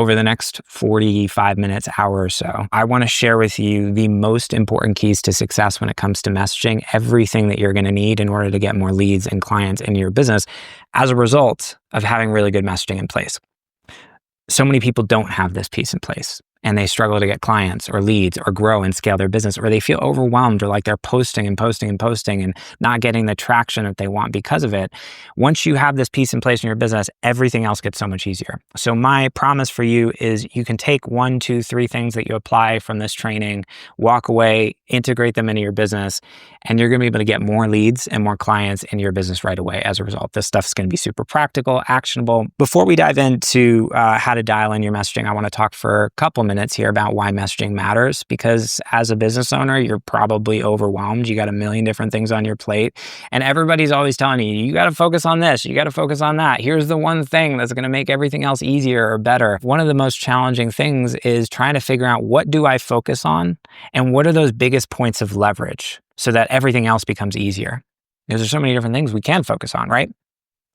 over the next 45 minutes, hour or so, I want to share with you the most important keys to success when it comes to messaging, everything that you're going to need in order to get more leads and clients in your business as a result of having really good messaging in place. So many people don't have this piece in place, and they struggle to get clients or leads or grow and scale their business, or they feel overwhelmed, or like they're posting and not getting the traction that they want because of it. Once you have this piece in place in your business, everything else gets so much easier. So my promise for you is you can take 1, 2, 3 things that you apply from this training, walk away, integrate them into your business, and you're going to be able to get more leads and more clients in your business right away as a result. This stuff is going to be super practical, actionable. Before we dive into how to dial in your messaging, I want to talk for a couple minutes here about why messaging matters, because as a business owner, you're probably overwhelmed. You got a million different things on your plate, and everybody's always telling you, you got to focus on this, you got to focus on that. Here's the one thing that's going to make everything else easier or better. One of the most challenging things is trying to figure out, what do I focus on and what are those biggest points of leverage so that everything else becomes easier? Because there's so many different things we can focus on, right?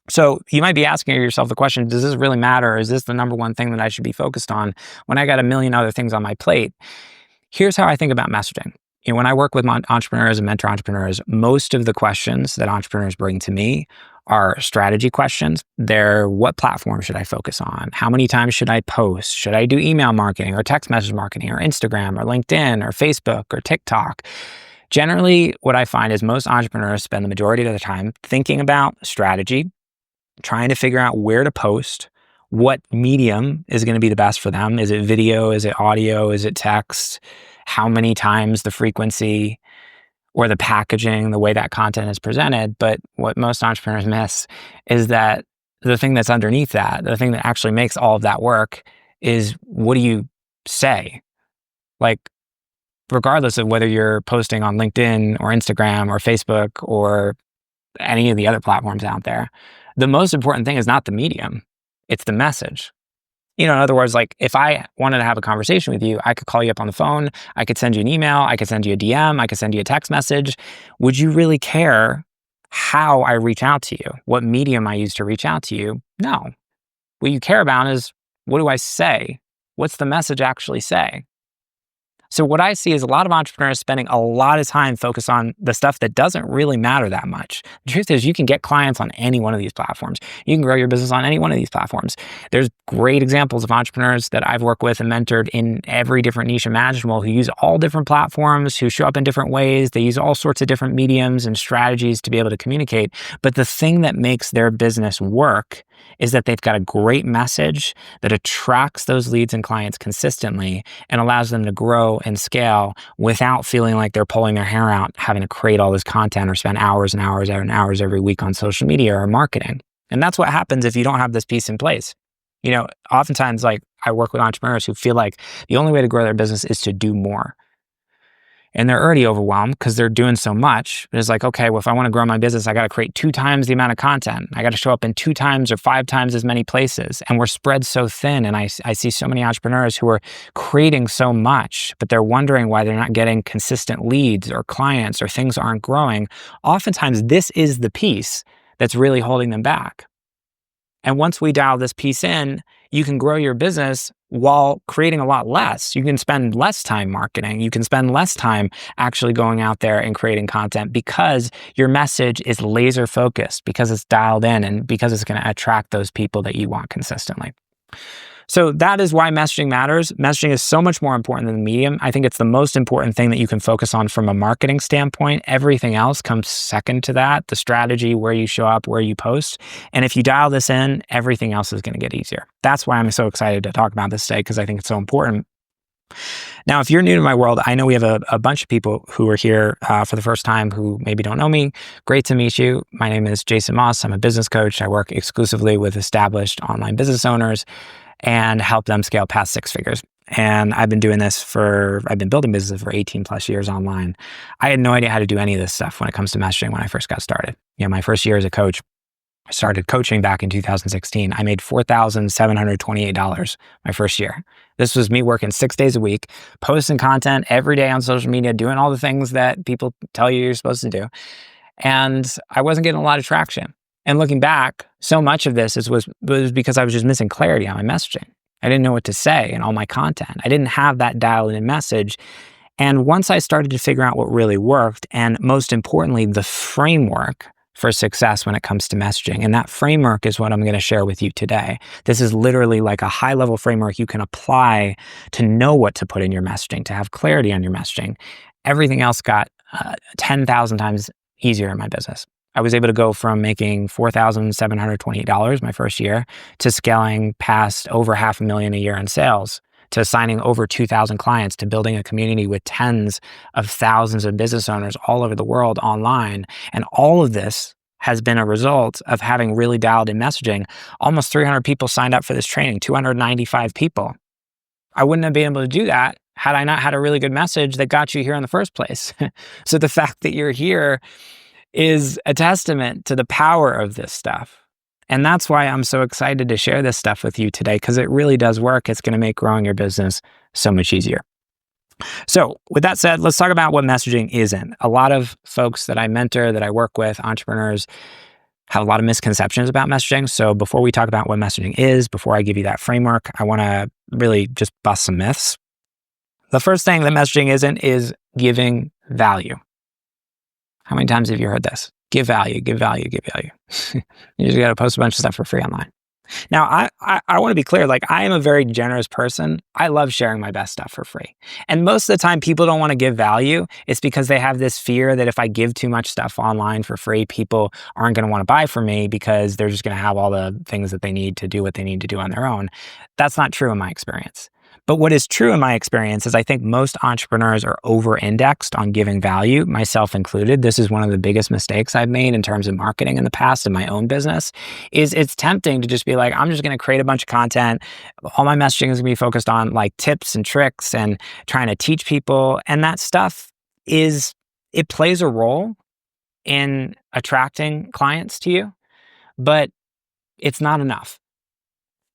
So you might be asking yourself the question, does this really matter? Is this the number one thing that I should be focused on when I got a million other things on my plate? Here's how I think about messaging. When I work with entrepreneurs and mentor entrepreneurs, most of the questions that entrepreneurs bring to me are strategy questions. They're, what platform should I focus on? How many times should I post? Should I do email marketing or text message marketing or Instagram or LinkedIn or Facebook or TikTok? Generally, what I find is most entrepreneurs spend the majority of the time thinking about strategy, trying to figure out where to post, what medium is going to be the best for them. Is it video? Is it audio? Is it text? How many times, the frequency, or the packaging, the way that content is presented. But what most entrepreneurs miss is that the thing that's underneath that, the thing that actually makes all of that work, is, what do you say? Like, regardless of whether you're posting on LinkedIn or Instagram or Facebook or any of the other platforms out there, the most important thing is not the medium, it's the message. In other words, like, if I wanted to have a conversation with you, I could call you up on the phone, I could send you an email, I could send you a DM, I could send you a text message. Would you really care how I reach out to you? What medium I use to reach out to you? No. What you care about is, what do I say? What's the message actually say? So what I see is a lot of entrepreneurs spending a lot of time focused on the stuff that doesn't really matter that much. The truth is, you can get clients on any one of these platforms. You can grow your business on any one of these platforms. There's great examples of entrepreneurs that I've worked with and mentored in every different niche imaginable, who use all different platforms, who show up in different ways. They use all sorts of different mediums and strategies to be able to communicate. But the thing that makes their business work is that they've got a great message that attracts those leads and clients consistently and allows them to grow and scale without feeling like they're pulling their hair out, having to create all this content or spend hours and hours and hours every week on social media or marketing. And that's what happens if you don't have this piece in place. Oftentimes, like, I work with entrepreneurs who feel like the only way to grow their business is to do more. And they're already overwhelmed because they're doing so much. It's like, okay, well, if I want to grow my business, I got to create 2 times the amount of content. I got to show up in 2 times or 5 times as many places. And we're spread so thin. And I see so many entrepreneurs who are creating so much, but they're wondering why they're not getting consistent leads or clients, or things aren't growing. Oftentimes, this is the piece that's really holding them back. And once we dial this piece in, you can grow your business while creating a lot less. You can spend less time marketing. You can spend less time actually going out there and creating content, because your message is laser focused, because it's dialed in, and because it's going to attract those people that you want consistently. So that is why messaging matters. Messaging is so much more important than the medium. I think it's the most important thing that you can focus on from a marketing standpoint. Everything else comes second to that: the strategy, where you show up, where you post. And if you dial this in, everything else is going to get easier. That's why I'm so excited to talk about this today, because I think it's so important. Now, if you're new to my world, I know we have a bunch of people who are here for the first time who maybe don't know me. Great to meet you. My name is Jason Moss. I'm a business coach. I work exclusively with established online business owners and help them scale past 6 figures. And I've been building businesses for 18 plus years online. I had no idea how to do any of this stuff when it comes to messaging when I first got started. My first year as a coach, I started coaching back in 2016. I made $4,728 my first year. This was me working 6 days a week, posting content every day on social media, doing all the things that people tell you you're supposed to do. And I wasn't getting a lot of traction. And looking back, so much of this was because I was just missing clarity on my messaging. I didn't know what to say in all my content. I didn't have that dialed in message. And once I started to figure out what really worked, and most importantly, the framework for success when it comes to messaging, and that framework is what I'm going to share with you today. This is literally like a high level framework you can apply to know what to put in your messaging, to have clarity on your messaging. Everything else got 10,000 times easier in my business. I was able to go from making $4,728 my first year to scaling past over $500,000 a year in sales, to signing over 2,000 clients, to building a community with tens of thousands of business owners all over the world online. And all of this has been a result of having really dialed in messaging. Almost 300 people signed up for this training, 295 people. I wouldn't have been able to do that had I not had a really good message that got you here in the first place. So the fact that you're here is a testament to the power of this stuff. And that's why I'm so excited to share this stuff with you today, because it really does work. It's going to make growing your business so much easier. So with that said, let's talk about what messaging isn't. A lot of folks that I mentor, that I work with, entrepreneurs, have a lot of misconceptions about messaging. So before we talk about what messaging is, before I give you that framework, I want to really just bust some myths. The first thing that messaging isn't is giving value. How many times have you heard this? Give value, give value, give value. You just got to post a bunch of stuff for free online. Now, I want to be clear, like, I am a very generous person. I love sharing my best stuff for free. And most of the time people don't want to give value. It's because they have this fear that if I give too much stuff online for free, people aren't going to want to buy from me because they're just going to have all the things that they need to do what they need to do on their own. That's not true in my experience. But what is true in my experience is I think most entrepreneurs are over-indexed on giving value, myself included. This is one of the biggest mistakes I've made in terms of marketing in the past in my own business, is it's tempting to just be like, I'm just going to create a bunch of content. All my messaging is going to be focused on like tips and tricks and trying to teach people. And that stuff it plays a role in attracting clients to you, but it's not enough.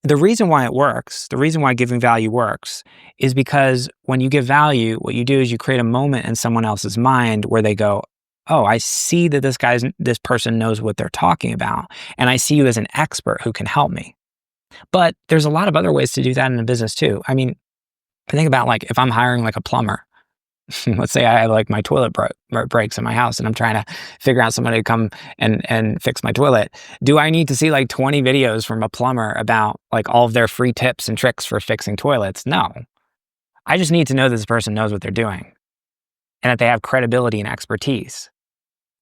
The reason why it works, the reason why giving value works, is because when you give value, what you do is you create a moment in someone else's mind where they go, oh, I see that this person knows what they're talking about, and I see you as an expert who can help me. But there's a lot of other ways to do that in a business too. I mean, think about like if I'm hiring like a plumber. Let's say I have like my toilet breaks in my house and I'm trying to figure out somebody to come and fix my toilet. Do I need to see like 20 videos from a plumber about like all of their free tips and tricks for fixing toilets? No. I just need to know that this person knows what they're doing and that they have credibility and expertise,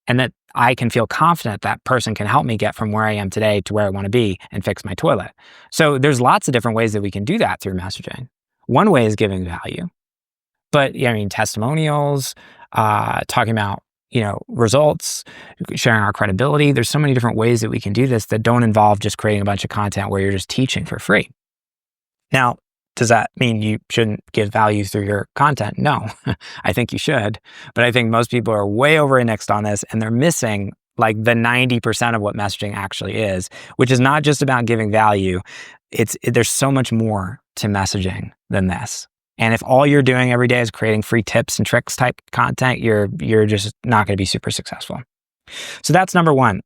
and that I can feel confident that person can help me get from where I am today to where I want to be and fix my toilet. So there's lots of different ways that we can do that through messaging. One way is giving value. But yeah, I mean, testimonials, talking about, results, sharing our credibility. There's so many different ways that we can do this that don't involve just creating a bunch of content where you're just teaching for free. Now, does that mean you shouldn't give value through your content? No, I think you should. But I think most people are way over-indexed on this, and they're missing like the 90% of what messaging actually is, which is not just about giving value. There's so much more to messaging than this. And if all you're doing every day is creating free tips and tricks type content, you're just not going to be super successful. So that's number one.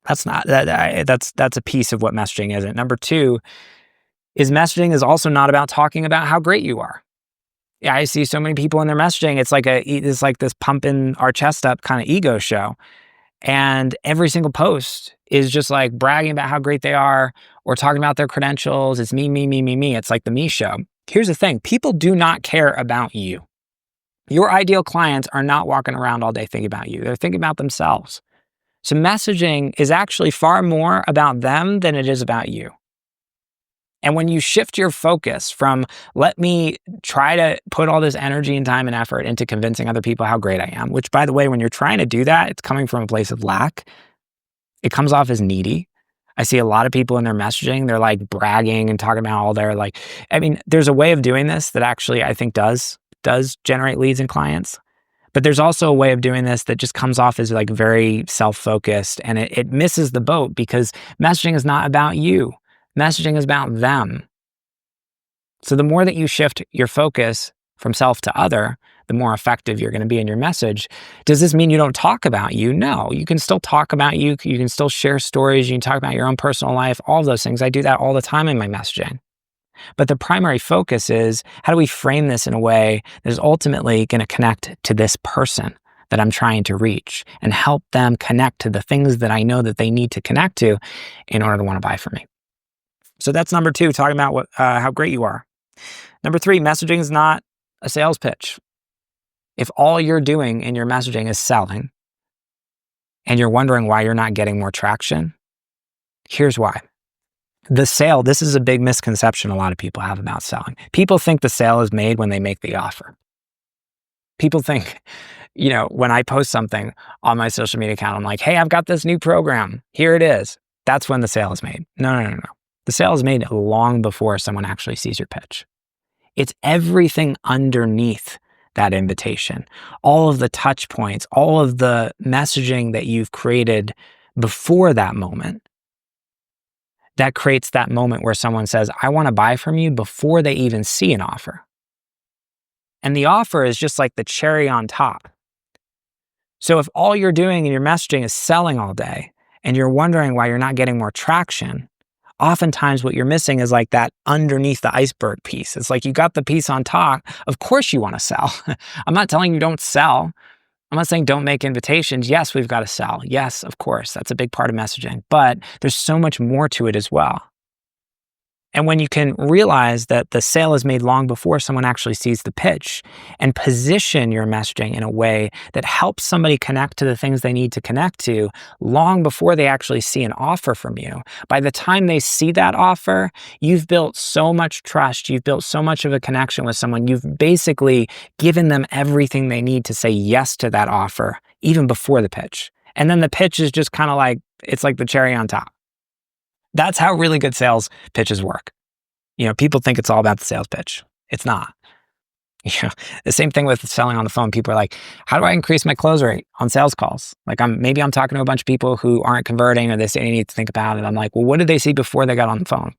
That's a piece of what messaging isn't. Number two is messaging is also not about talking about how great you are. Yeah, I see so many people in their messaging. It's like this pumping our chest up kind of ego show. And every single post is just like bragging about how great they are or talking about their credentials. It's me, me, me, me, me. It's like the me show. Here's the thing. People do not care about you. Your ideal clients are not walking around all day thinking about you. They're thinking about themselves. So messaging is actually far more about them than it is about you. And when you shift your focus from, let me try to put all this energy and time and effort into convincing other people how great I am, which, by the way, when you're trying to do that, it's coming from a place of lack. It comes off as needy. I see a lot of people in their messaging, they're like bragging and talking about all their there's a way of doing this that actually I think does generate leads and clients. But there's also a way of doing this that just comes off as like very self-focused, and it misses the boat because messaging is not about you. Messaging is about them. So the more that you shift your focus from self to other, the more effective you're going to be in your message. Does this mean you don't talk about you? No, you can still talk about you. You can still share stories. You can talk about your own personal life, all of those things. I do that all the time in my messaging. But the primary focus is, how do we frame this in a way that is ultimately going to connect to this person that I'm trying to reach and help them connect to the things that I know that they need to connect to in order to want to buy from me. So that's number 2, talking about how great you are. Number 3, messaging is not a sales pitch. If all you're doing in your messaging is selling and you're wondering why you're not getting more traction, here's why. The sale, this is a big misconception a lot of people have about selling. People think the sale is made when they make the offer. People think, when I post something on my social media account, I'm like, hey, I've got this new program. Here it is. That's when the sale is made. No. The sale is made long before someone actually sees your pitch. It's everything underneath that invitation, all of the touch points, all of the messaging that you've created before that moment that creates that moment where someone says, I want to buy from you before they even see an offer. And the offer is just like the cherry on top. So if all you're doing in your messaging is selling all day and you're wondering why you're not getting more traction, oftentimes what you're missing is like that underneath the iceberg piece. It's like you got the piece on top. Of course you want to sell. I'm not telling you don't sell. I'm not saying don't make invitations. Yes, we've got to sell. Yes, of course. That's a big part of messaging. But there's so much more to it as well. And when you can realize that the sale is made long before someone actually sees the pitch and position your messaging in a way that helps somebody connect to the things they need to connect to long before they actually see an offer from you, by the time they see that offer, you've built so much trust. You've built so much of a connection with someone. You've basically given them everything they need to say yes to that offer, even before the pitch. And then the pitch is just kind of like, it's like the cherry on top. That's how really good sales pitches work. People think it's all about the sales pitch. It's not. The same thing with selling on the phone. People are like, how do I increase my close rate on sales calls? Like maybe I'm talking to a bunch of people who aren't converting, or they say they need to think about it. I'm like, well, what did they see before they got on the phone?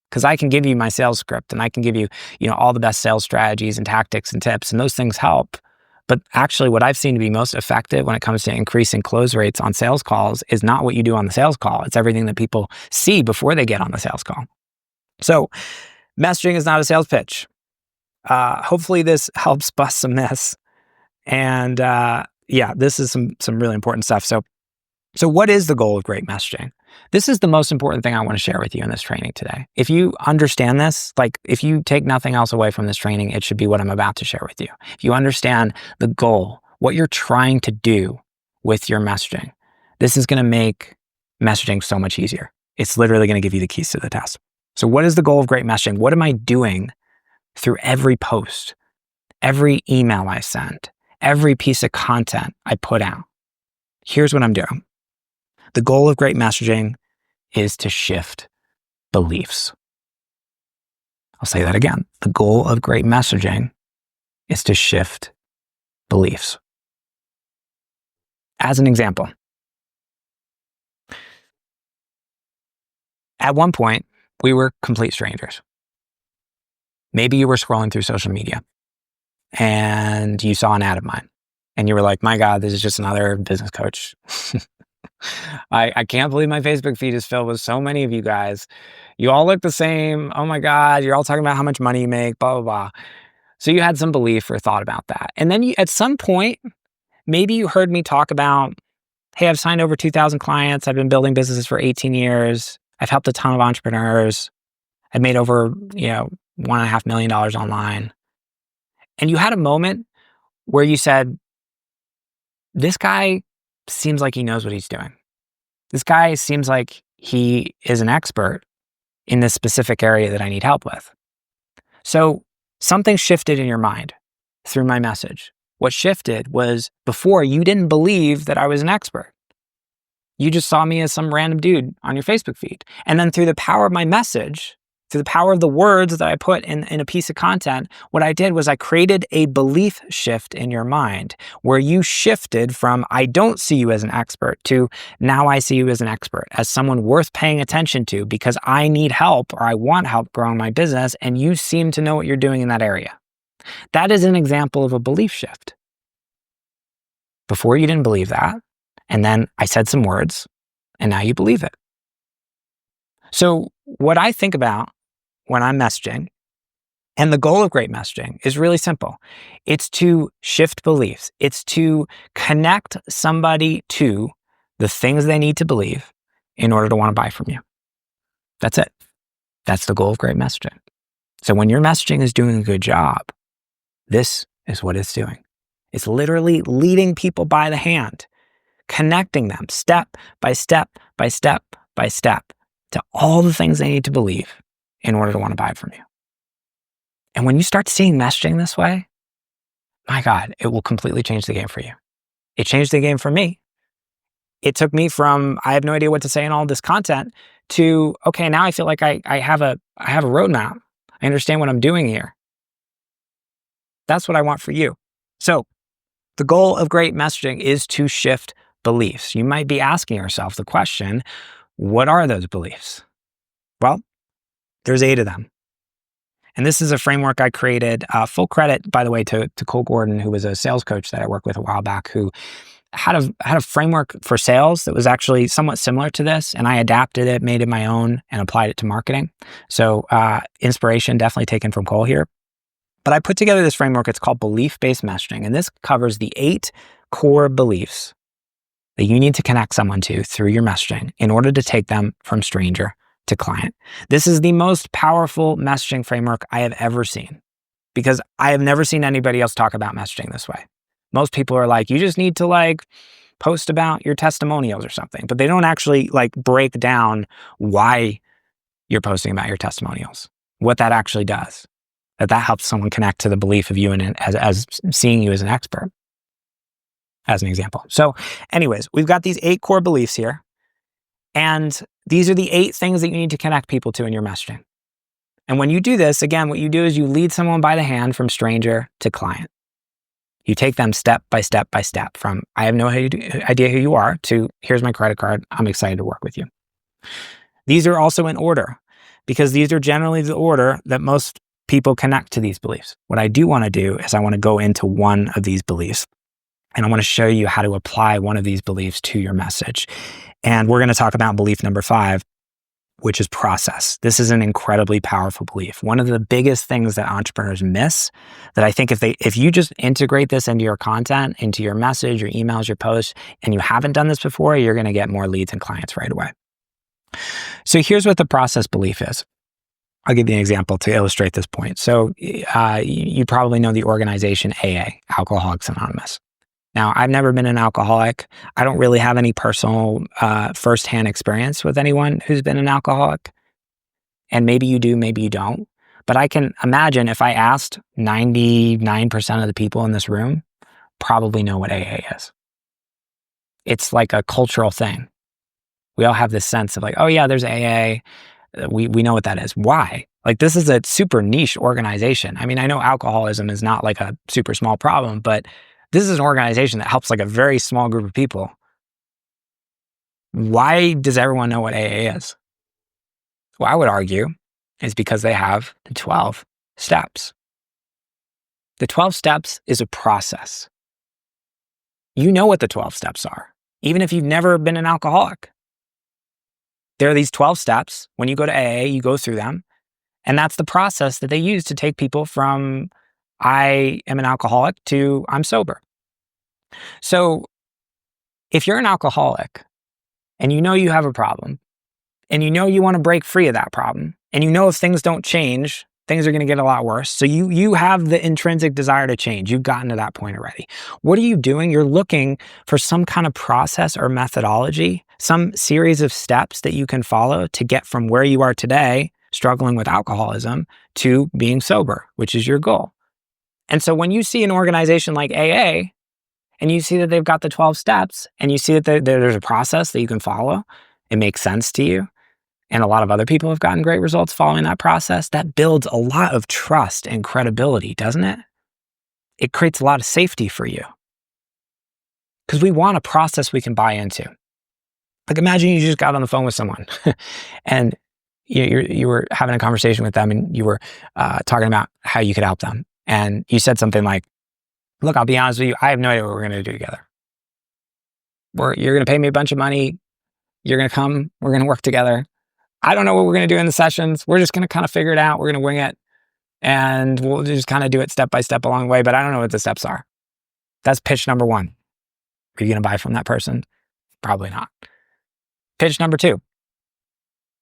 Because I can give you my sales script and I can give you, all the best sales strategies and tactics and tips, and those things help. But actually what I've seen to be most effective when it comes to increasing close rates on sales calls is not what you do on the sales call. It's everything that people see before they get on the sales call. So messaging is not a sales pitch. Hopefully this helps bust some myths. And this is some really important stuff. So what is the goal of great messaging? This is the most important thing I want to share with you in this training today. If you understand this, like if you take nothing else away from this training, it should be what I'm about to share with you. If you understand the goal, what you're trying to do with your messaging, this is going to make messaging so much easier. It's literally going to give you the keys to the test. So what is the goal of great messaging? What am I doing through every post, every email I send, every piece of content I put out? Here's what I'm doing. The goal of great messaging is to shift beliefs. I'll say that again. The goal of great messaging is to shift beliefs. As an example, at one point, we were complete strangers. Maybe you were scrolling through social media and you saw an ad of mine and you were like, my God, this is just another business coach. I can't believe my Facebook feed is filled with so many of you guys. You all look the same. Oh my God, you're all talking about how much money you make, blah, blah, blah. So you had some belief or thought about that. And then at some point, maybe you heard me talk about, hey, I've signed over 2,000 clients. I've been building businesses for 18 years. I've helped a ton of entrepreneurs. I've made over, $1.5 million online. And you had a moment where you said, this guy seems like he knows what he's doing. This guy seems like he is an expert in this specific area that I need help with. So something shifted in your mind through my message. What shifted was, before, you didn't believe that I was an expert. You just saw me as some random dude on your Facebook feed. And then through the power of my message, through the power of the words that I put in a piece of content, what I did was I created a belief shift in your mind where you shifted from, I don't see you as an expert, to, now I see you as an expert, as someone worth paying attention to because I need help or I want help growing my business, and you seem to know what you're doing in that area. That is an example of a belief shift. Before, you didn't believe that. And then I said some words and now you believe it. So what I think about when I'm messaging. And the goal of great messaging is really simple. It's to shift beliefs. It's to connect somebody to the things they need to believe in order to want to buy from you. That's it. That's the goal of great messaging. So when your messaging is doing a good job, this is what it's doing. It's literally leading people by the hand, connecting them step by step by step by step to all the things they need to believe in order to want to buy from you. And when you start seeing messaging this way, my God, it will completely change the game for you. It changed the game for me. It took me from, I have no idea what to say in all this content, to, okay, now I feel like I have a roadmap. I understand what I'm doing here. That's what I want for you. So the goal of great messaging is to shift beliefs. You might be asking yourself the question, what are those beliefs? Well, there's 8 of them. And this is a framework I created. Full credit, by the way, to Cole Gordon, who was a sales coach that I worked with a while back, who had a framework for sales that was actually somewhat similar to this. And I adapted it, made it my own, and applied it to marketing. So inspiration definitely taken from Cole here. But I put together this framework. It's called belief-based messaging. And this covers the 8 core beliefs that you need to connect someone to through your messaging in order to take them from stranger to client. This is the most powerful messaging framework I have ever seen, because I have never seen anybody else talk about messaging this way. Most people are like, you just need to post about your testimonials or something, but they don't actually break down why you're posting about your testimonials, what that actually does, that helps someone connect to the belief of you and as seeing you as an expert, as an example. So anyways, we've got these 8 core beliefs here. And these are the 8 things that you need to connect people to in your messaging. And when you do this, again, what you do is you lead someone by the hand from stranger to client. You take them step by step by step from, I have no idea who you are, to here's my credit card. I'm excited to work with you. These are also in order, because these are generally the order that most people connect to these beliefs. What I do want to do is I want to go into one of these beliefs, and I want to show you how to apply one of these beliefs to your message. And we're going to talk about belief number 5, which is process. This is an incredibly powerful belief. One of the biggest things that entrepreneurs miss, that I think if you just integrate this into your content, into your message, your emails, your posts, and you haven't done this before, you're going to get more leads and clients right away. So here's what the process belief is. I'll give you an example to illustrate this point. So you probably know the organization AA, Alcoholics Anonymous. Now, I've never been an alcoholic. I don't really have any personal firsthand experience with anyone who's been an alcoholic. And maybe you do, maybe you don't. But I can imagine if I asked 99% of the people in this room, probably know what AA is. It's like a cultural thing. We all have this sense of oh yeah, there's AA. We know what that is. Why? This is a super niche organization. I mean, I know alcoholism is not a super small problem, but this is an organization that helps a very small group of people. Why does everyone know what AA is? Well, I would argue it's because they have the 12 steps. The 12 steps is a process. You know what the 12 steps are, even if you've never been an alcoholic. There are these 12 steps. When you go to AA, you go through them. And that's the process that they use to take people from I am an alcoholic to I'm sober. So if you're an alcoholic and you know you have a problem and you know you want to break free of that problem and you know if things don't change, things are going to get a lot worse. So you have the intrinsic desire to change. You've gotten to that point already. What are you doing? You're looking for some kind of process or methodology, some series of steps that you can follow to get from where you are today, struggling with alcoholism, to being sober, which is your goal. And so when you see an organization like AA, and you see that they've got the 12 steps, and you see that there's a process that you can follow, it makes sense to you, and a lot of other people have gotten great results following that process, that builds a lot of trust and credibility, doesn't it? It creates a lot of safety for you. Because we want a process we can buy into. Imagine you just got on the phone with someone and you were having a conversation with them and you were talking about how you could help them. And you said something like, look, I'll be honest with you, I have no idea what we're going to do together. You're going to pay me a bunch of money. You're going to come. We're going to work together. I don't know what we're going to do in the sessions. We're just going to kind of figure it out. We're going to wing it and we'll just kind of do it step by step along the way. But I don't know what the steps are. That's pitch number one. Are you going to buy from that person? Probably not. Pitch number two.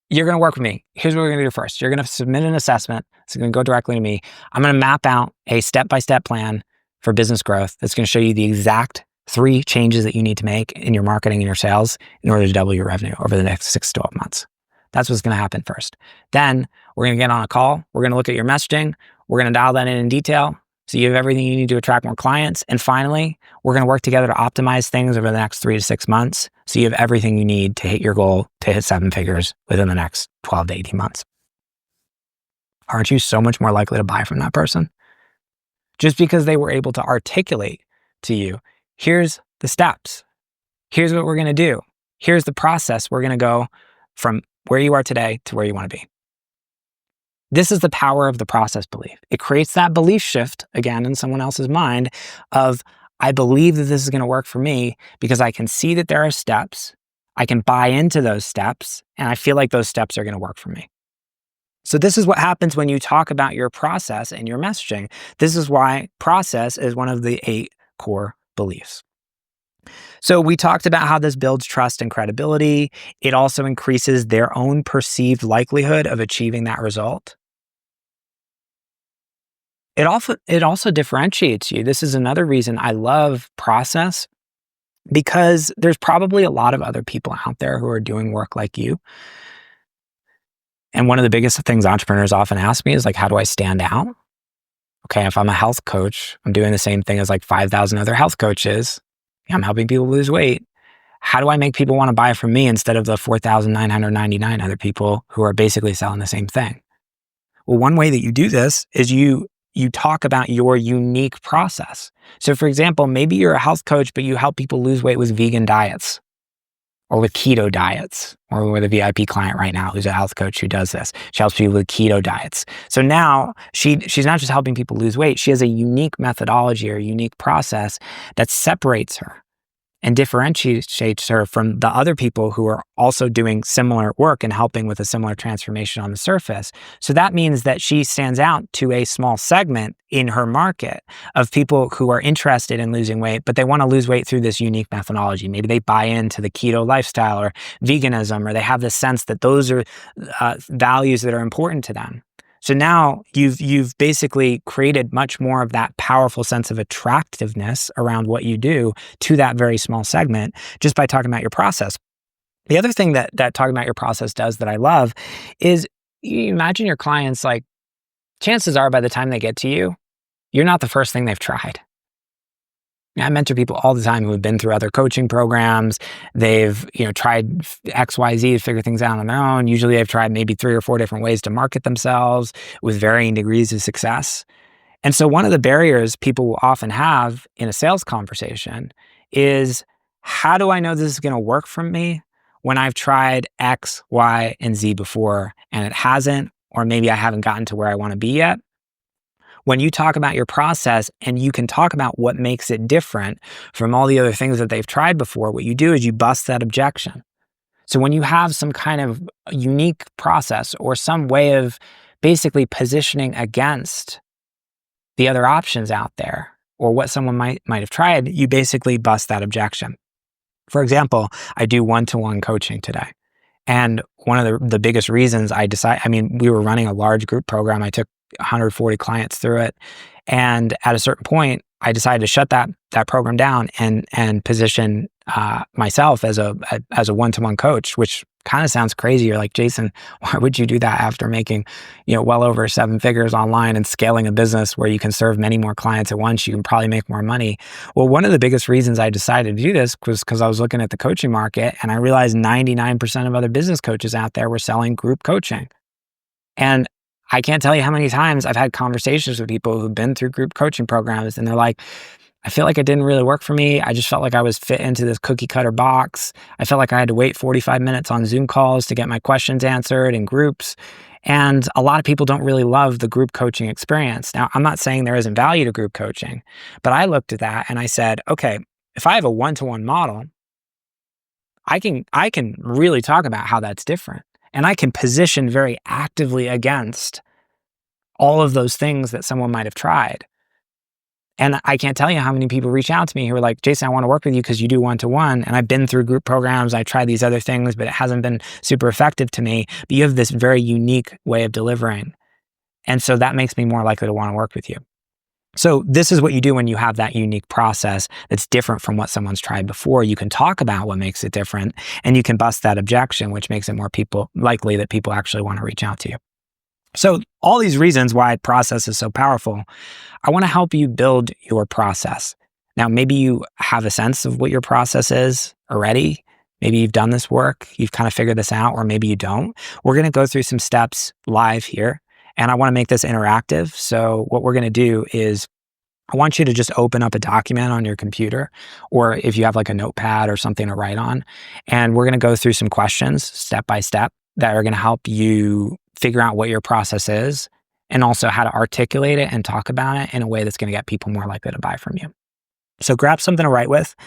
You're going to work with me. Here's what we're going to do first. You're going to submit an assessment. It's going to go directly to me. I'm going to map out a step-by-step plan for business growth that's going to show you the exact 3 changes that you need to make in your marketing and your sales in order to double your revenue over the next 6 to 12 months. That's what's going to happen first. Then we're going to get on a call. We're going to look at your messaging. We're going to dial that in detail. So you have everything you need to attract more clients. And finally, we're going to work together to optimize things over the next 3 to 6 months. So you have everything you need to hit your goal to hit 7 figures within the next 12 to 18 months. Aren't you so much more likely to buy from that person? Just because they were able to articulate to you, here's the steps. Here's what we're going to do. Here's the process. We're going to go from where you are today to where you want to be. This is the power of the process belief. It creates that belief shift again in someone else's mind of, I believe that this is going to work for me because I can see that there are steps. I can buy into those steps and I feel like those steps are going to work for me. So this is what happens when you talk about your process and your messaging. This is why process is one of the 8 core beliefs. So we talked about how this builds trust and credibility. It also increases their own perceived likelihood of achieving that result. It also differentiates you. This is another reason I love process, because there's probably a lot of other people out there who are doing work like you. And one of the biggest things entrepreneurs often ask me is like, how do I stand out? Okay, if I'm a health coach, I'm doing the same thing as like 5,000 other health coaches. I'm helping people lose weight. How do I make people want to buy from me instead of the 4,999 other people who are basically selling the same thing? Well, one way that you do this is you talk about your unique process. So for example, maybe you're a health coach, but you help people lose weight with vegan diets or with keto diets, or with a VIP client right now who's a health coach who does this. She helps people with keto diets. So now she's not just helping people lose weight, she has a unique methodology or a unique process that separates her and differentiates her from the other people who are also doing similar work and helping with a similar transformation on the surface. So that means that she stands out to a small segment in her market of people who are interested in losing weight, but they want to lose weight through this unique methodology. Maybe they buy into the keto lifestyle or veganism, or they have the sense that those are values that are important to them. So now you've basically created much more of that powerful sense of attractiveness around what you do to that very small segment just by talking about your process. The other thing that talking about your process does that I love is, you imagine your clients, like, chances are by the time they get to you, you're not the first thing they've tried. I mentor people all the time who have been through other coaching programs. They've, tried X, Y, Z to figure things out on their own. Usually they've tried maybe 3 or 4 different ways to market themselves with varying degrees of success. And so one of the barriers people will often have in a sales conversation is, how do I know this is going to work for me when I've tried X, Y, and Z before and it hasn't, or maybe I haven't gotten to where I want to be yet? When you talk about your process and you can talk about what makes it different from all the other things that they've tried before, what you do is you bust that objection. So when you have some kind of unique process or some way of basically positioning against the other options out there or what someone might have tried, you basically bust that objection. For example, I do one-to-one coaching today. And one of the biggest reasons we were running a large group program. I took 140 clients through it. And at a certain point, I decided to shut that program down and position myself as a one-to-one coach, which kind of sounds crazy. You're like, Jason, why would you do that after making, well over 7 figures online and scaling a business where you can serve many more clients at once? You can probably make more money. Well, one of the biggest reasons I decided to do this was because I was looking at the coaching market and I realized 99% of other business coaches out there were selling group coaching. And I can't tell you how many times I've had conversations with people who've been through group coaching programs and they're like, I feel like it didn't really work for me. I just felt like I was fit into this cookie cutter box. I felt like I had to wait 45 minutes on Zoom calls to get my questions answered in groups. And a lot of people don't really love the group coaching experience. Now, I'm not saying there isn't value to group coaching, but I looked at that and I said, okay, if I have a one-to-one model, I can really talk about how that's different. And I can position very actively against all of those things that someone might have tried. And I can't tell you how many people reach out to me who are like, Jason, I want to work with you because you do one-to-one. And I've been through group programs. I tried these other things, but it hasn't been super effective to me. But you have this very unique way of delivering. And so that makes me more likely to want to work with you. So this is what you do when you have that unique process that's different from what someone's tried before. You can talk about what makes it different, and you can bust that objection, which makes it more likely that people actually want to reach out to you. So all these reasons why process is so powerful, I want to help you build your process. Now, maybe you have a sense of what your process is already. Maybe you've done this work, you've kind of figured this out, or maybe you don't. We're going to go through some steps live here. And I want to make this interactive. So what we're going to do is I want you to just open up a document on your computer, or if you have like a notepad or something to write on. And we're going to go through some questions step by step that are going to help you figure out what your process is and also how to articulate it and talk about it in a way that's going to get people more likely to buy from you. So grab something to write with,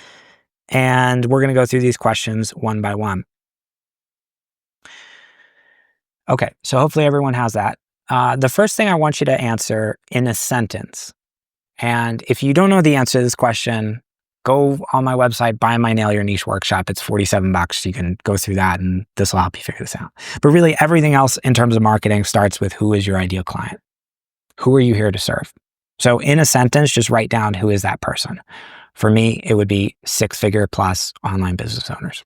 and we're going to go through these questions one by one. Okay, so hopefully everyone has that. The first thing I want you to answer in a sentence. And if you don't know the answer to this question, go on my website, buy my Nail Your Niche workshop. It's $47. You can go through that and this will help you figure this out. But really everything else in terms of marketing starts with who is your ideal client? Who are you here to serve? So in a sentence, just write down who is that person. For me, it would be 6-figure plus online business owners.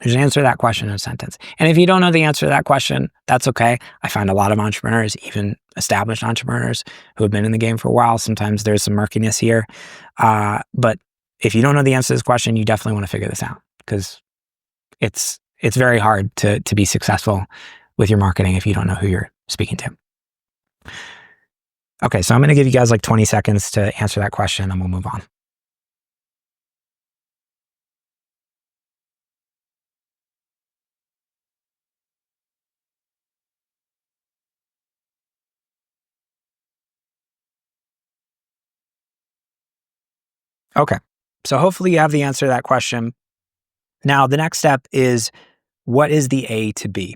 Just answer that question in a sentence. And if you don't know the answer to that question, that's okay. I find a lot of entrepreneurs, even established entrepreneurs who have been in the game for a while, sometimes there's some murkiness here. But if you don't know the answer to this question, you definitely want to figure this out, because it's very hard to be successful with your marketing if you don't know who you're speaking to. Okay, so I'm going to give you guys like 20 seconds to answer that question and we'll move on. Okay, so hopefully you have the answer to that question. Now, the next step is, what is the A to B?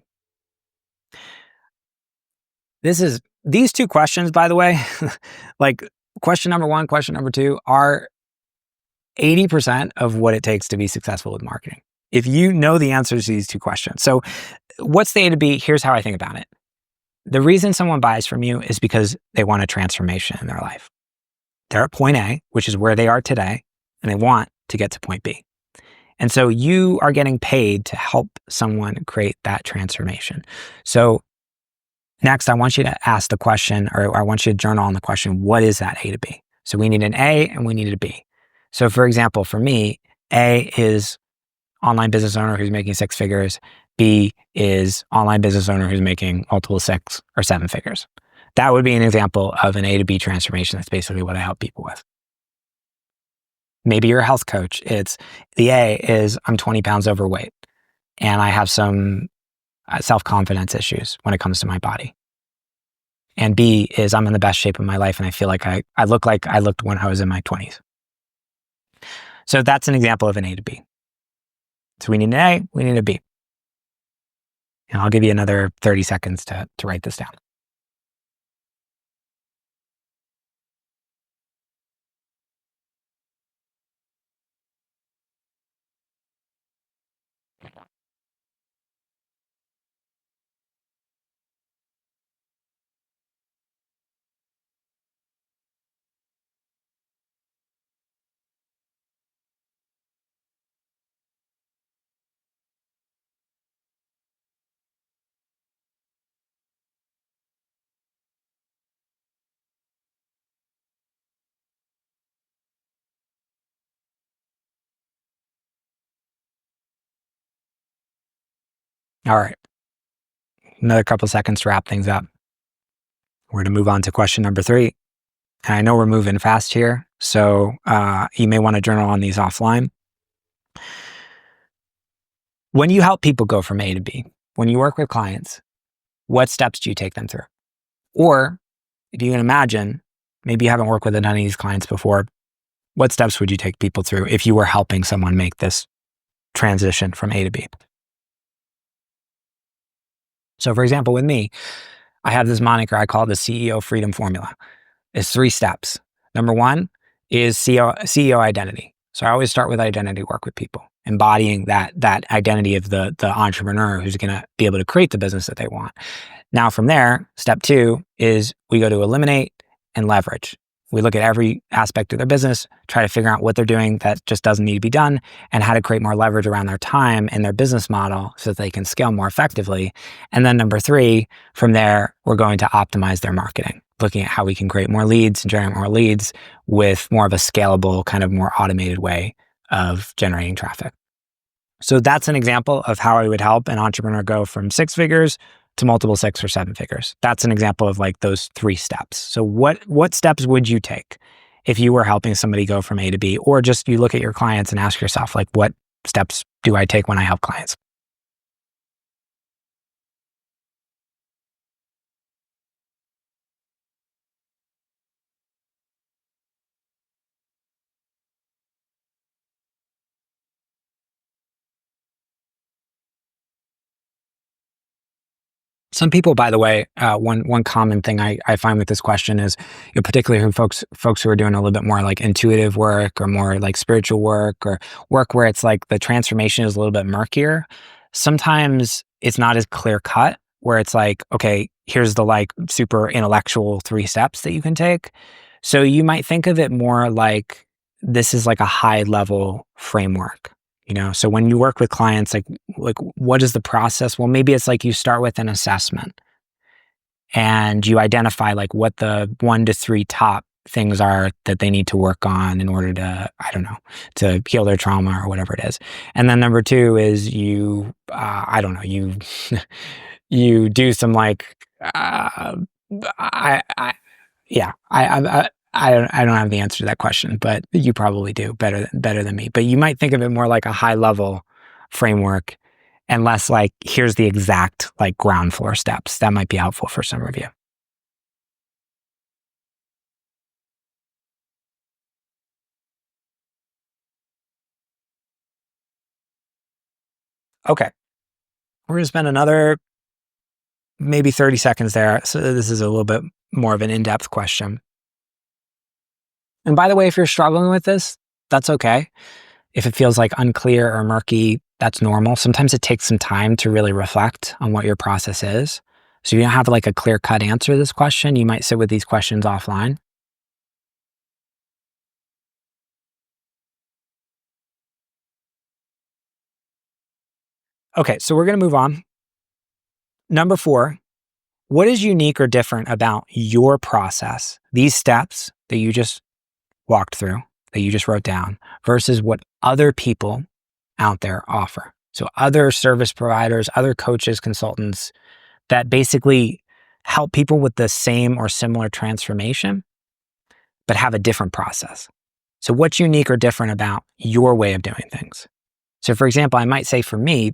These two questions, by the way, like question number one, question number two, are 80% of what it takes to be successful with marketing, if you know the answers to these two questions. So what's the A to B? Here's how I think about it. The reason someone buys from you is because they want a transformation in their life. They're at point A, which is where they are today, and they want to get to point B. And so you are getting paid to help someone create that transformation. So next, I want you to ask the question, or I want you to journal on the question, what is that A to B? So we need an A and we need a B. So for example, for me, A is online business owner who's making 6 figures. B is online business owner who's making multiple 6 or 7 figures. That would be an example of an A to B transformation. That's basically what I help people with. Maybe you're a health coach. The A is I'm 20 pounds overweight and I have some self-confidence issues when it comes to my body. And B is I'm in the best shape of my life and I feel like I look like I looked when I was in my 20s. So that's an example of an A to B. So we need an A, we need a B. And I'll give you another 30 seconds to write this down. All right. Another couple seconds to wrap things up. We're going to move on to question number 3. And I know we're moving fast here, so you may want to journal on these offline. When you help people go from A to B, when you work with clients, what steps do you take them through? Or if you can imagine, maybe you haven't worked with any of these clients before, what steps would you take people through if you were helping someone make this transition from A to B? So for example, with me, I have this moniker I call the CEO Freedom Formula. It's 3 steps. Number 1 is CEO identity. So I always start with identity work with people, embodying that identity of the entrepreneur who's going to be able to create the business that they want. Now from there, step 2 is we go to eliminate and leverage. We look at every aspect of their business, try to figure out what they're doing that just doesn't need to be done, and how to create more leverage around their time and their business model so that they can scale more effectively. And then number 3, from there, we're going to optimize their marketing, looking at how we can create more leads and generate more leads with more of a scalable, kind of more automated way of generating traffic. So that's an example of how I would help an entrepreneur go from 6 figures to multiple 6 or 7 figures. That's an example of like those 3 steps. So what steps would you take if you were helping somebody go from A to B, or just you look at your clients and ask yourself, like, what steps do I take when I help clients? Some people, by the way, one common thing I find with this question is, particularly from folks who are doing a little bit more like intuitive work or more like spiritual work or work where it's like the transformation is a little bit murkier. Sometimes it's not as clear cut. Where it's like, okay, here's the like super intellectual 3 steps that you can take. So you might think of it more like this is like a high level framework. So when you work with clients, like what is the process? Well, maybe it's like you start with an assessment and you identify like what the 1 to 3 top things are that they need to work on in order to, I don't know, to heal their trauma or whatever it is. And then number 2 is you, I don't know, you you do some like, I yeah, I don't have the answer to that question, but you probably do better than me. But you might think of it more like a high level framework and less like here's the exact like ground floor steps. That might be helpful for some of you. Okay, we're gonna spend another maybe 30 seconds there. So this is a little bit more of an in-depth question. And by the way, if you're struggling with this, that's okay. If it feels like unclear or murky, that's normal. Sometimes it takes some time to really reflect on what your process is. So you don't have like a clear cut answer to this question. You might sit with these questions offline. Okay, so we're going to move on. Number 4, what is unique or different about your process, these steps that you just walked through, that you just wrote down, versus what other people out there offer? So other service providers, other coaches, consultants that basically help people with the same or similar transformation, but have a different process. So what's unique or different about your way of doing things? So for example, I might say for me,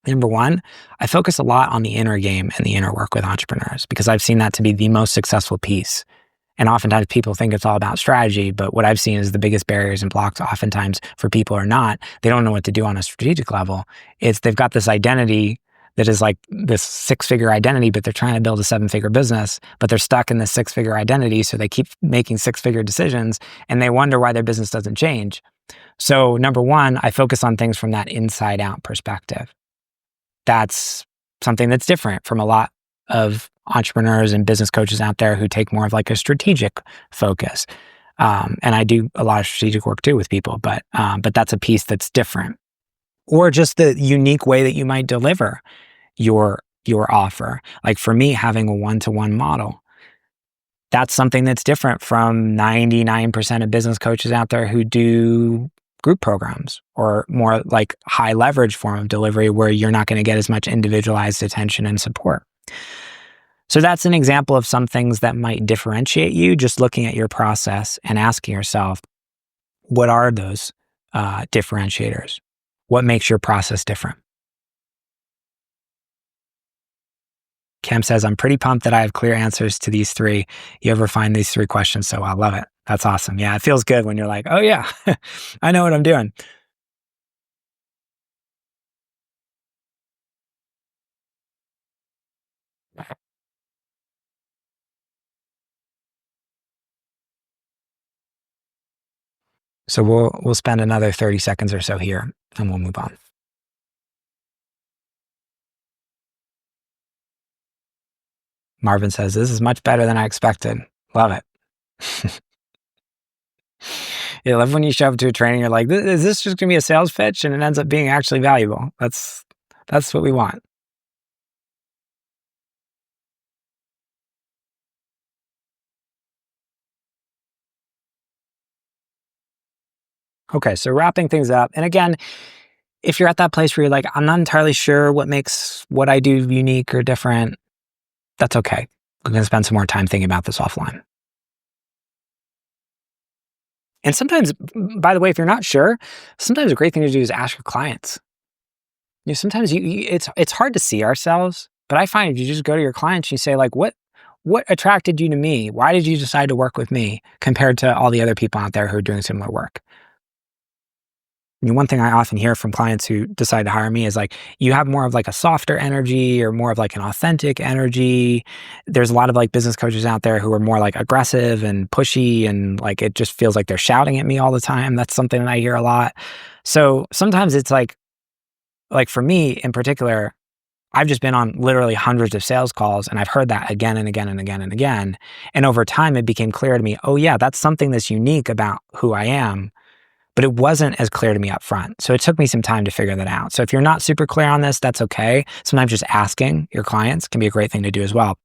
number 1, I focus a lot on the inner game and the inner work with entrepreneurs because I've seen that to be the most successful piece. And oftentimes people think it's all about strategy, but what I've seen is the biggest barriers and blocks oftentimes for people are not, they don't know what to do on a strategic level. It's they've got this identity that is like this 6-figure identity, but they're trying to build a 7-figure business, but they're stuck in this 6-figure identity. So they keep making 6-figure decisions and they wonder why their business doesn't change. So number 1, I focus on things from that inside out perspective. That's something that's different from a lot of entrepreneurs and business coaches out there who take more of like a strategic focus. And I do a lot of strategic work too with people, but that's a piece that's different. Or just the unique way that you might deliver your offer. Like for me, having a one-to-one model, that's something that's different from 99% of business coaches out there who do group programs or more like high leverage form of delivery where you're not going to get as much individualized attention and support. So that's an example of some things that might differentiate you, just looking at your process and asking yourself, what are those differentiators? What makes your process different? Cam says, I'm pretty pumped that I have clear answers to these 3. You ever find these 3 questions so I love it. That's awesome. Yeah, it feels good when you're like, oh yeah, I know what I'm doing. So we'll spend another 30 seconds or so here and we'll move on. Marvin says, this is much better than I expected. Love it. I love when you show up to a training, you're like, is this just gonna be a sales pitch? And it ends up being actually valuable. That's what we want. Okay, so wrapping things up. And again, if you're at that place where you're like, I'm not entirely sure what makes what I do unique or different, that's okay. We're going to spend some more time thinking about this offline. And sometimes, by the way, if you're not sure, sometimes a great thing to do is ask your clients. Sometimes it's hard to see ourselves, but I find if you just go to your clients, and you say like, what attracted you to me? Why did you decide to work with me compared to all the other people out there who are doing similar work? One thing I often hear from clients who decide to hire me is like, you have more of like a softer energy or more of like an authentic energy. There's a lot of like business coaches out there who are more like aggressive and pushy and like it just feels like they're shouting at me all the time. That's something that I hear a lot. So sometimes it's like for me in particular, I've just been on literally hundreds of sales calls and I've heard that again and again and again and again. And over time, it became clear to me, oh yeah, that's something that's unique about who I am. But it wasn't as clear to me up front. So it took me some time to figure that out. So if you're not super clear on this, that's okay. Sometimes just asking your clients can be a great thing to do as well.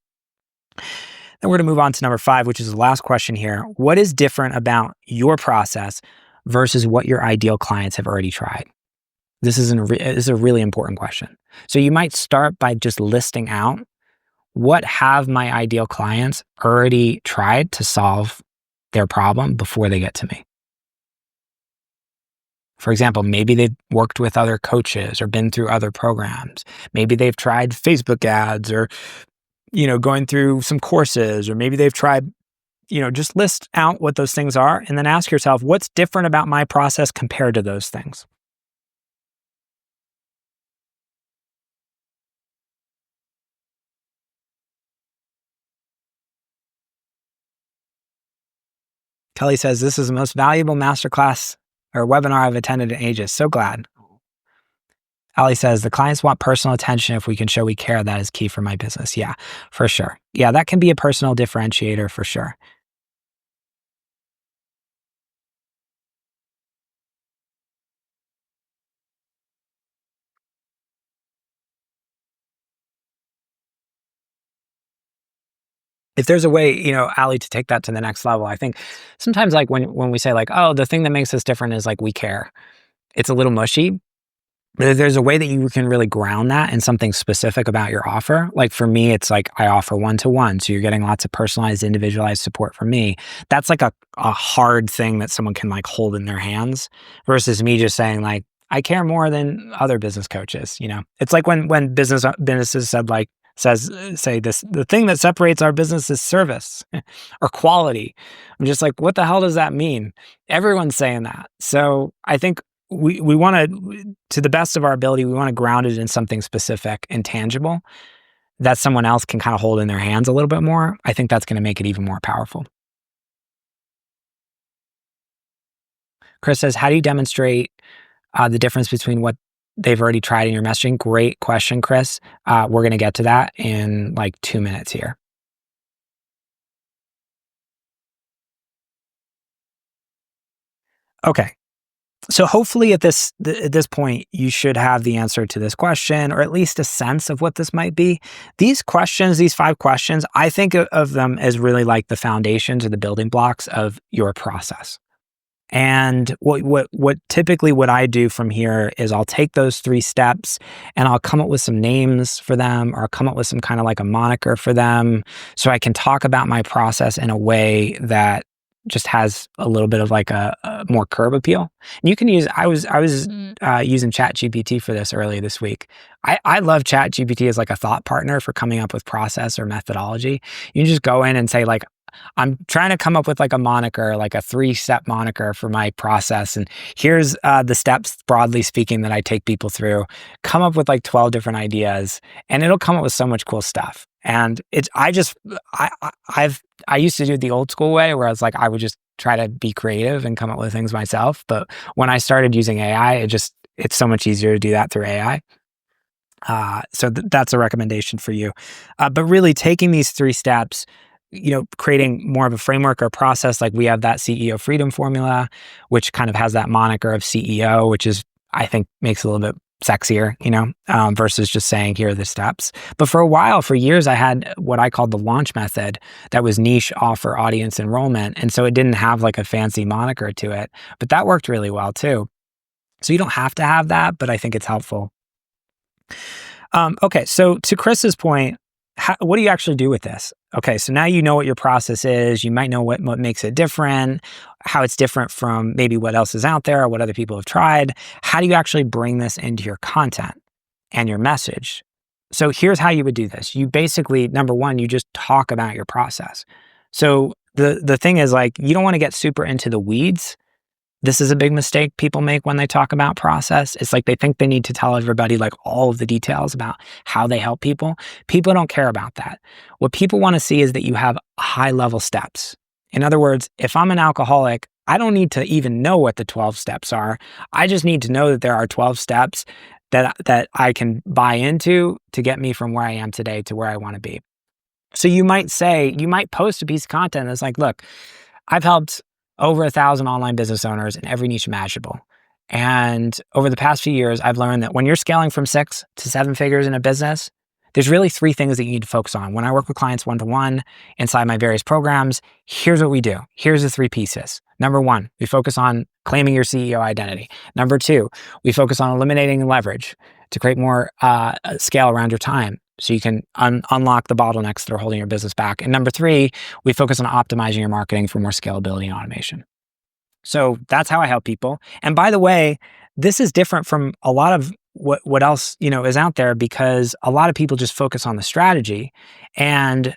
Then we're going to move on to number 5, which is the last question here. What is different about your process versus what your ideal clients have already tried? This is a really important question. So you might start by just listing out what have my ideal clients already tried to solve their problem before they get to me. For example, maybe they've worked with other coaches or been through other programs. Maybe they've tried Facebook ads or, going through some courses, or maybe they've tried, just list out what those things are and then ask yourself, what's different about my process compared to those things? Kelly says, this is the most valuable masterclass or webinar I've attended in ages. So glad. Ali says, the clients want personal attention. If we can show we care, that is key for my business. Yeah, for sure. Yeah, that can be a personal differentiator for sure. If there's a way, Ali, to take that to the next level, I think sometimes like when we say like, oh, the thing that makes us different is like we care, it's a little mushy. But if there's a way that you can really ground that in something specific about your offer. Like for me, it's like I offer one-to-one. So you're getting lots of personalized, individualized support from me. That's like a hard thing that someone can like hold in their hands versus me just saying like, I care more than other business coaches. It's like when businesses said like, say this, the thing that separates our business is service or quality. I'm just like, what the hell does that mean? Everyone's saying that. So I think we want to the best of our ability, we want to ground it in something specific and tangible that someone else can kind of hold in their hands a little bit more. I think that's going to make it even more powerful. Chris says, how do you demonstrate the difference between what they've already tried in your messaging? Great question, Chris. We're going to get to that in like 2 minutes here. Okay. So hopefully at this point, you should have the answer to this question, or at least a sense of what this might be. These questions, these 5 questions, I think of them as really like the foundations or the building blocks of your process. And what typically what I do from here is I'll take those 3 steps and I'll come up with some names for them, or I'll come up with some kind of like a moniker for them, so I can talk about my process in a way that just has a little bit of like a more curb appeal. And you can use, I was using ChatGPT for this earlier this week. I love ChatGPT as like a thought partner for coming up with process or methodology. You can just go in and say like, I'm trying to come up with like a moniker, like a 3-step moniker for my process. And here's the steps, broadly speaking, that I take people through. Come up with like 12 different ideas, and it'll come up with so much cool stuff. And I used to do it the old school way, where I was like, I would just try to be creative and come up with things myself. But when I started using AI, it's so much easier to do that through AI. So that's a recommendation for you. But really taking these 3 steps, creating more of a framework or process, like we have that CEO freedom formula, which kind of has that moniker of CEO, which is, I think, makes it a little bit sexier, versus just saying, here are the steps. But for years, I had what I called the launch method that was niche, offer, audience, enrollment. And so it didn't have like a fancy moniker to it, but that worked really well too. So you don't have to have that, but I think it's helpful. Okay, so to Chris's point, what do you actually do with this? Okay, so now you know what your process is. You might know what makes it different, how it's different from maybe what else is out there or what other people have tried. How do you actually bring this into your content and your message? So here's how you would do this. You basically, number one, you just talk about your process. So the thing is, like, you don't want to get super into the weeds. This is a big mistake people make when they talk about process. It's like they think they need to tell everybody like all of the details about how they help people. People don't care about that. What people want to see is that you have high level steps. In other words, if I'm an alcoholic, I don't need to even know what the 12 steps are. I just need to know that there are 12 steps that I can buy into to get me from where I am today to where I want to be. So you might post a piece of content that's like, look, I've helped over 1,000 online business owners in every niche imaginable. And over the past few years, I've learned that when you're scaling from 6 to 7 figures in a business, there's really 3 things that you need to focus on. When I work with clients one-to-one inside my various programs, here's what we do. Here's the 3 pieces. Number 1, we focus on claiming your CEO identity. Number 2, we focus on eliminating leverage to create more scale around your time, so you can unlock the bottlenecks that are holding your business back. And number 3, we focus on optimizing your marketing for more scalability and automation. So that's how I help people. And by the way, this is different from a lot of what else, is out there, because a lot of people just focus on the strategy. And,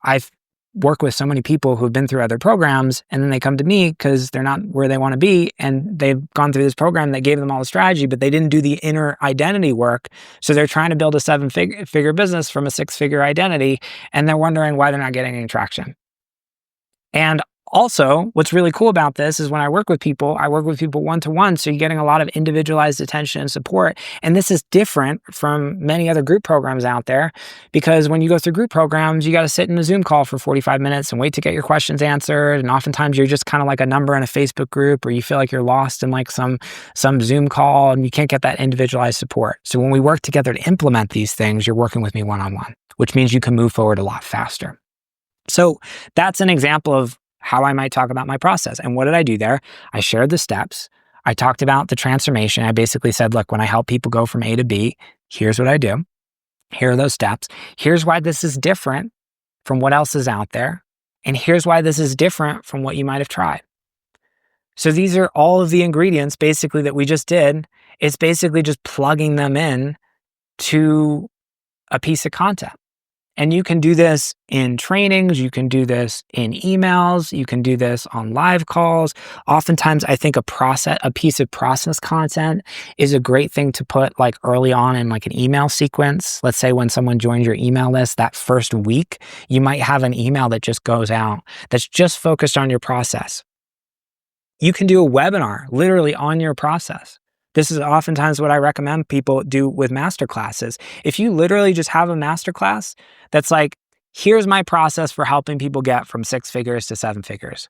I've worked with so many people who've been through other programs, and then they come to me because they're not where they want to be. And they've gone through this program that gave them all the strategy, but they didn't do the inner identity work. So they're trying to build a 7-figure business from a 6-figure identity, and they're wondering why they're not getting any traction. And also, what's really cool about this is when I work with people one-to-one. So you're getting a lot of individualized attention and support. And this is different from many other group programs out there, because when you go through group programs, you got to sit in a Zoom call for 45 minutes and wait to get your questions answered. And oftentimes you're just kind of like a number in a Facebook group, or you feel like you're lost in like some Zoom call and you can't get that individualized support. So when we work together to implement these things, you're working with me one-on-one, which means you can move forward a lot faster. So that's an example of how I might talk about my process. And what did I do there? I shared the steps. I talked about the transformation. I basically said, look, when I help people go from A to B, here's what I do. Here are those steps. Here's why this is different from what else is out there. And here's why this is different from what you might have tried. So these are all of the ingredients basically that we just did. It's basically just plugging them in to a piece of content. And you can do this in trainings, you can do this in emails, you can do this on live calls. Oftentimes, I think a piece of process content is a great thing to put like early on in like an email sequence. Let's say when someone joins your email list that first week, you might have an email that just goes out that's just focused on your process. You can do a webinar literally on your process. This is oftentimes what I recommend people do with masterclasses. If you literally just have a masterclass that's like, here's my process for helping people get from 6 figures to 7 figures.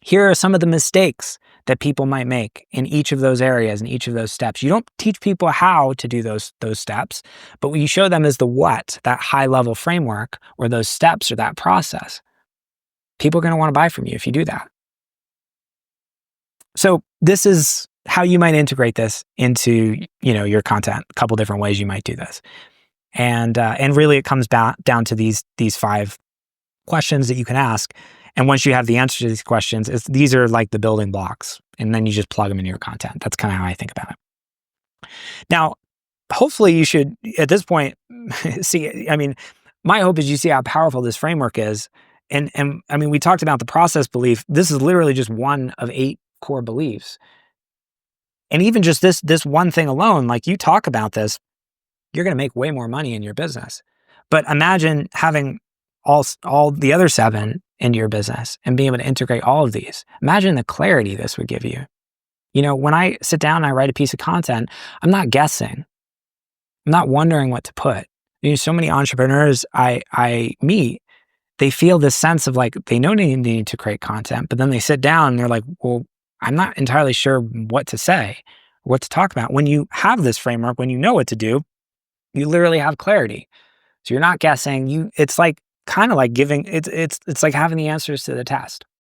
Here are some of the mistakes that people might make in each of those areas and each of those steps. You don't teach people how to do those steps, but what you show them is the what, that high level framework or those steps or that process. People are going to want to buy from you if you do that. So this is how you might integrate this into, your content. A couple different ways you might do this. And really it comes down to these 5 questions that you can ask. And once you have the answer to these questions, these are like the building blocks. And then you just plug them into your content. That's kind of how I think about it. Now, hopefully you should, at this point, see, my hope is you see how powerful this framework is. And we talked about the process belief. This is literally just one of 8 core beliefs. And even just this one thing alone, like you talk about this, you're going to make way more money in your business. But imagine having all the other 7 into your business and being able to integrate all of these. Imagine the clarity this would give you. When I sit down and I write a piece of content, I'm not guessing. I'm not wondering what to put. So many entrepreneurs I meet, they feel this sense of like, they know they need to create content, but then they sit down and they're like, well, I'm not entirely sure what to say, what to talk about. When you have this framework, when you know what to do, you literally have clarity. So you're not guessing. It's like kind of like giving, it's like having the answers to the test.